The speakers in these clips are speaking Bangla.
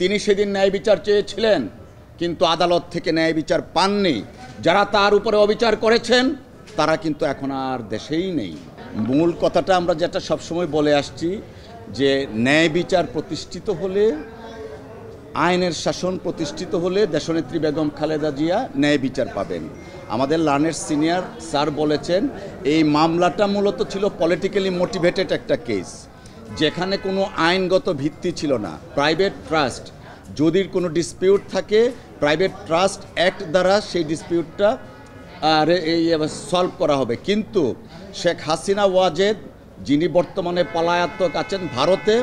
তিনি সেদিন ন্যায় বিচার চেয়েছিলেন, কিন্তু আদালত থেকে ন্যায় বিচার পাননি। যারা তার উপরে অবিচার করেছেন তারা কিন্তু এখন আর দেশেই নেই। মূল কথাটা আমরা যেটা সবসময় বলে আসছি যে ন্যায় বিচার প্রতিষ্ঠিত হলে, আইনের শাসন প্রতিষ্ঠিত হলে দেশনেত্রী বেগম খালেদা জিয়া ন্যায় বিচার পাবেন। আমাদের লার্নের সিনিয়র স্যার বলেছেন এই মামলাটা মূলত ছিল পলিটিক্যালি মোটিভেটেড একটা কেস, যেখানে কোনো আইনগত ভিত্তি ছিল না। প্রাইভেট ট্রাস্ট, যদি কোনো ডিসপিউট থাকে প্রাইভেট ট্রাস্ট অ্যাক্ট দ্বারা সেই ডিসপিউটটা সলভ করা হবে। কিন্তু শেখ হাসিনা ওয়াজেদ, যিনি বর্তমানে পলাতক আছেন ভারতে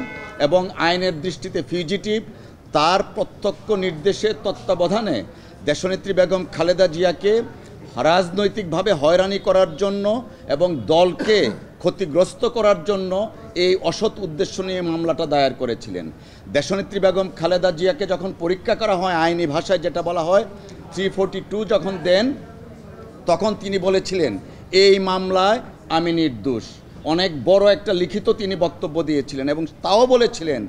এবং আইনের দৃষ্টিতে ফিউজিটিভ, তার প্রত্যক্ষ নির্দেশে তত্ত্বাবধানে দেশনেত্রী বেগম খালেদা জিয়াকে রাজনৈতিকভাবে হয়রানি করার জন্য এবং দলকে ক্ষতিগ্রস্ত করার জন্য এই অসৎ উদ্দেশ্য নিয়ে মামলাটা দায়ের করেছিলেন। দেশনেত্রী বেগম খালেদা জিয়াকে যখন পরীক্ষা করা হয়, আইনি ভাষায় যেটা বলা হয় 342 যখন দেন, তখন তিনি বলেছিলেন এই মামলায় আমি নির্দোষ। অনেক বড় একটা লিখিত তিনি বক্তব্য দিয়েছিলেন এবং তাও বলেছিলেন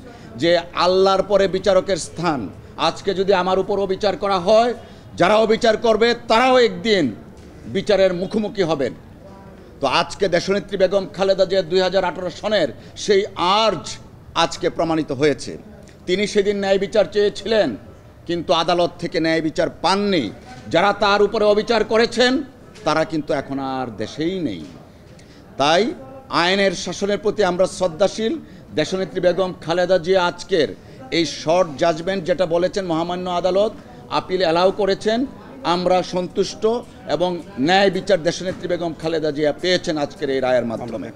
যে আল্লাহর পরে বিচারকের স্থান। আজকে যদি আমার উপর অবিচার করা হয়, যারা অবিচার করবে তারাও একদিন বিচারের মুখোমুখি হবেন। তো আজকে দেশনেত্রী বেগম খালেদা জিয়া 2018 সনের সেই আর্জ আজকে প্রমাণিত হয়েছে। তিনি সেদিন ন্যায় বিচার চেয়েছিলেন, কিন্তু আদালত থেকে ন্যায় বিচার পাননি। যারা তার উপরে অবিচার করেছেন তারা কিন্তু এখন আর দেশেই নেই। তাই আইনের শাসনের প্রতি আমরা শ্রদ্ধাশীল। দেশনেত্রী বেগম খালেদা জিয়া আজকের এই শর্ট জাজমেন্ট যেটা বলেছেন মহামান্য আদালত আপিল অ্যালাউ করেছেন, আমরা সন্তুষ্ট এবং ন্যায় বিচার দেশনেত্রী বেগম খালেদা জিয়া পেয়েছেন আজকের এই রায়ের মাধ্যমে।